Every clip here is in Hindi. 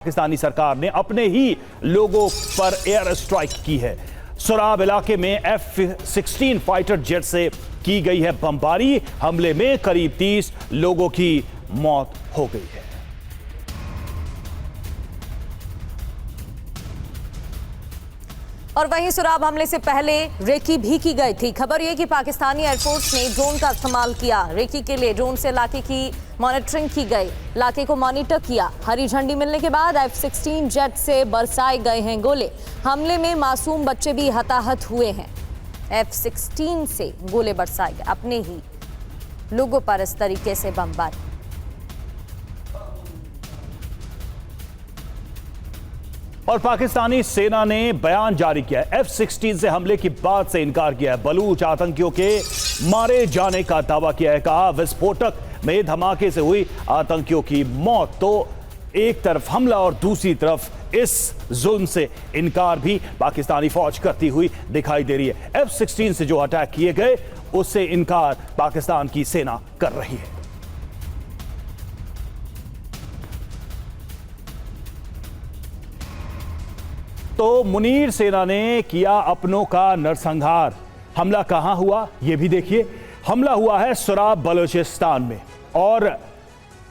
पाकिस्तानी सरकार ने अपने ही लोगों पर एयर स्ट्राइक की है। सोराब इलाके में F-16 फाइटर जेट से की गई है बमबारी। हमले में करीब 30 लोगों की मौत हो गई है। और वहीं सोराब हमले से पहले रेकी भी की गई थी। खबर यह कि पाकिस्तानी एयरफोर्स ने ड्रोन का इस्तेमाल किया। रेकी के लिए ड्रोन से इलाके की मॉनिटरिंग की गई, इलाके को मॉनिटर किया। हरी झंडी मिलने के बाद F-16 जेट से बरसाए गए हैं गोले। हमले में मासूम बच्चे भी हताहत हुए हैं। F-16 से गोले बरसाए गए, अपने ही लोगों पर इस तरीके से बमबारी। और पाकिस्तानी सेना ने बयान जारी किया है। F-16 से हमले की बात से इनकार किया है। बलूच आतंकियों के मारे जाने का दावा किया है। कहा विस्फोटक में धमाके से हुई आतंकियों की मौत। तो एक तरफ हमला और दूसरी तरफ इस जुल्म से इनकार भी पाकिस्तानी फौज करती हुई दिखाई दे रही है। F-16 से जो अटैक किए गए उससे इनकार पाकिस्तान की सेना कर रही है। तो मुनीर सेना ने किया अपनों का नरसंहार। हमला कहां हुआ यह भी देखिए। हमला हुआ है सोराब बलूचिस्तान में। और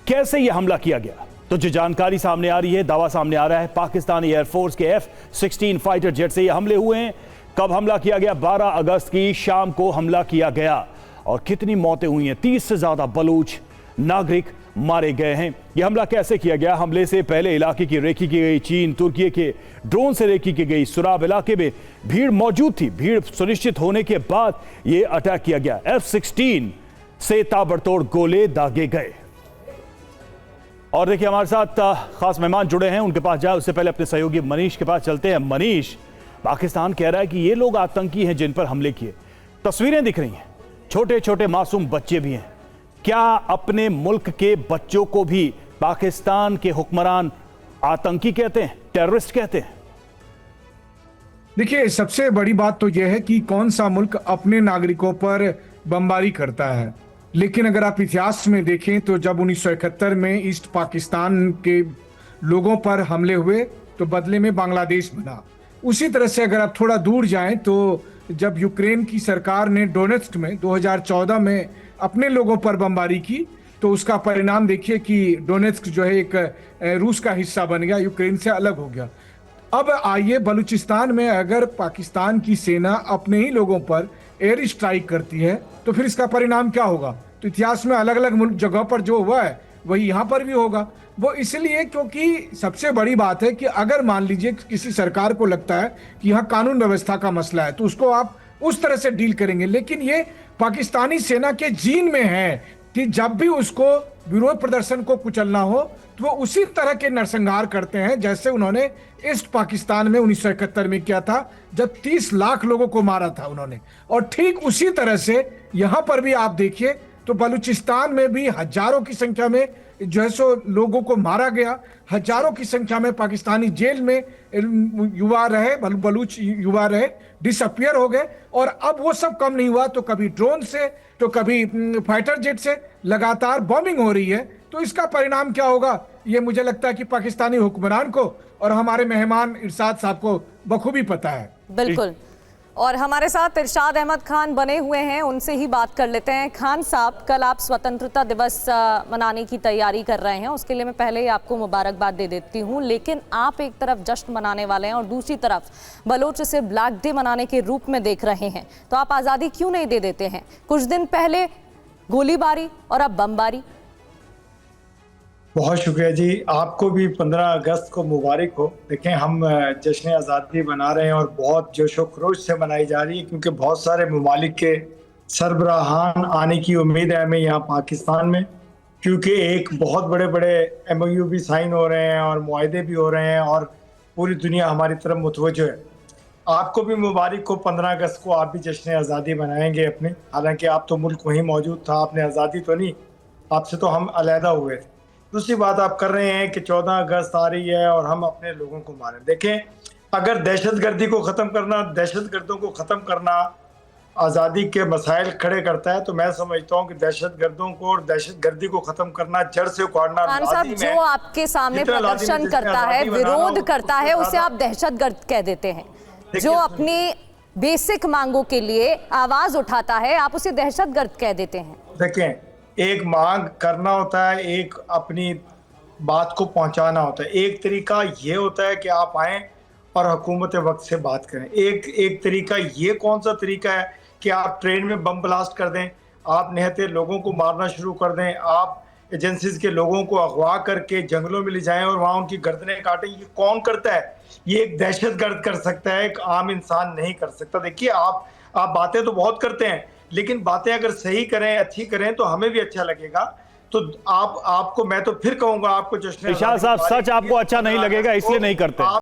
कैसे यह हमला किया गया, तो जो जानकारी सामने आ रही है, दावा सामने आ रहा है, पाकिस्तानी एयरफोर्स के F-16 फाइटर जेट से यह हमले हुए हैं। कब हमला किया गया? 12 अगस्त की शाम को हमला किया गया। और कितनी मौतें हुई हैं? 30 से ज्यादा बलूच नागरिक मारे गए हैं। यह हमला कैसे किया गया? हमले से पहले इलाके की रेकी की गई। चीन तुर्की के ड्रोन से रेकी की गई। सोराब इलाके में भीड़ मौजूद थी। भीड़ सुनिश्चित होने के बाद यह अटैक किया गया। F-16 से ताबड़तोड़ गोले दागे गए। और देखिए हमारे साथ खास मेहमान जुड़े हैं, उनके पास जाए उससे पहले अपने सहयोगी मनीष के पास चलते हैं। मनीष, पाकिस्तान कह रहा है कि ये लोग आतंकी हैं जिन पर हमले किए। तस्वीरें दिख रही हैं, छोटे छोटे मासूम बच्चे भी हैं। क्या अपने मुल्क के बच्चों को भी पाकिस्तान के हुक्मरान आतंकी कहते हैं, टेररिस्ट कहते हैं? देखिए, सबसे बड़ी बात तो यह है कि कौन सा मुल्क अपने नागरिकों पर बमबारी करता है। लेकिन अगर आप इतिहास में देखें तो जब 1971 में ईस्ट पाकिस्तान के लोगों पर हमले हुए तो बदले में बांग्लादेश बना। उसी तरह से अगर आप थोड़ा दूर जाएं तो जब यूक्रेन की सरकार ने डोनेट्स्क में 2014 में अपने लोगों पर बमबारी की तो उसका परिणाम देखिए कि डोनेट्स्क जो है एक रूस का हिस्सा बन गया, यूक्रेन से अलग हो गया। अब आइए, बलूचिस्तान में अगर पाकिस्तान की सेना अपने ही लोगों पर एयर स्ट्राइक करती है तो फिर इसका परिणाम क्या होगा? तो इतिहास में अलग अलग जगह पर जो हुआ है वही यहाँ पर भी होगा। वो इसलिए क्योंकि सबसे बड़ी बात है कि अगर मान लीजिए किसी सरकार को लगता है कि यहाँ कानून व्यवस्था का मसला है तो उसको आप उस तरह से डील करेंगे। लेकिन ये पाकिस्तानी सेना के जीन में है कि जब भी उसको विरोध प्रदर्शन को कुचलना हो तो वो उसी तरह के नरसंहार करते हैं जैसे उन्होंने ईस्ट पाकिस्तान में 1971 में किया था, जब 30 लाख लोगों को मारा था उन्होंने। और ठीक उसी तरह से यहां पर भी आप देखिए तो बलूचिस्तान में भी हजारों की संख्या में जो है सो लोगों को मारा गया। हजारों की संख्या में पाकिस्तानी जेल में युवा रहे, बलूच युवा रहे, डिसअपियर हो गए। और अब वो सब कम नहीं हुआ तो कभी ड्रोन से तो कभी फाइटर जेट से लगातार बॉम्बिंग हो रही है। तो इसका परिणाम क्या होगा ये मुझे लगता है कि पाकिस्तानी हुक्मरान को और हमारे मेहमान इरशाद साहब को बखूबी पता है। बिल्कुल। और हमारे साथ इरशाद अहमद खान बने हुए हैं, उनसे ही बात कर लेते हैं। खान साहब, कल आप स्वतंत्रता दिवस मनाने की तैयारी कर रहे हैं, उसके लिए मैं पहले ही आपको मुबारकबाद दे देती हूं। लेकिन आप एक तरफ जश्न मनाने वाले हैं और दूसरी तरफ बलोच इसे ब्लैक डे मनाने के रूप में देख रहे हैं। तो आप आज़ादी क्यों नहीं दे देते हैं? कुछ दिन पहले गोलीबारी और अब बमबारी। बहुत शुक्रिया जी, आपको भी 15 अगस्त को मुबारक हो। देखें, हम जश्न आज़ादी मना रहे हैं और बहुत जोशो खरोश से मनाई जा रही है क्योंकि बहुत सारे ममालिक के सरबराहान आने की उम्मीद है हमें यहाँ पाकिस्तान में, क्योंकि एक बहुत बड़े बड़े MOU भी साइन हो रहे हैं और मुआहदे भी हो रहे हैं और पूरी दुनिया हमारी तरफ मुतवज्जो है। आपको भी मुबारक हो, 15 अगस्त को आप भी जश्न आज़ादी मनाएंगे अपने। हालांकि आप तो मुल्क वहीं मौजूद था, आपने आज़ादी तो नहीं, आपसे तो हम अलहदा हुए थे। दूसरी बात आप कर रहे हैं कि 14 अगस्त आ रही है और हम अपने लोगों को मारें। देखें, अगर दहशतगर्दी को ख़त्म करना, दहशतगर्दों को ख़त्म करना आज़ादी के मसाइल खड़े करता है, तो मैं समझता हूँ कि दहशतगर्दों को और दहशतगर्दी को खत्म करना, जड़ से उखाड़ना खान साहब, लाजिम है। जो आपके सामने जितना लाजिम प्रदर्शन जिसमें करता है, आज़ादी बनाना विरोध हो, करता है, उसको उसे आप दहशतगर्द कह देते हैं। देखिए, जो अपनी बेसिक मांगों के लिए आवाज उठाता है, आप उसे दहशतगर्द कह देते हैं। देखें, एक मांग करना होता है, एक अपनी बात को पहुंचाना होता है। एक तरीका ये होता है कि आप आएं और हुकूमत वक्त से बात करें। एक तरीका ये कौन सा तरीका है कि आप ट्रेन में बम ब्लास्ट कर दें, आप निहत्थे लोगों को मारना शुरू कर दें, आप एजेंसीज के लोगों को अगवा करके जंगलों में ले जाएं और वहां उनकी गर्दनें काटें। ये कौन करता है? ये एक दहशतगर्द कर सकता है, एक आम इंसान नहीं कर सकता। देखिए, आप बातें तो बहुत करते हैं, लेकिन बातें अगर सही करें, अच्छी करें, तो हमें भी अच्छा लगेगा। तो आपको मैं तो फिर कहूंगा, आपको जश्न इरशाद साहब, सच आपको अच्छा नहीं लगेगा इसलिए नहीं करते।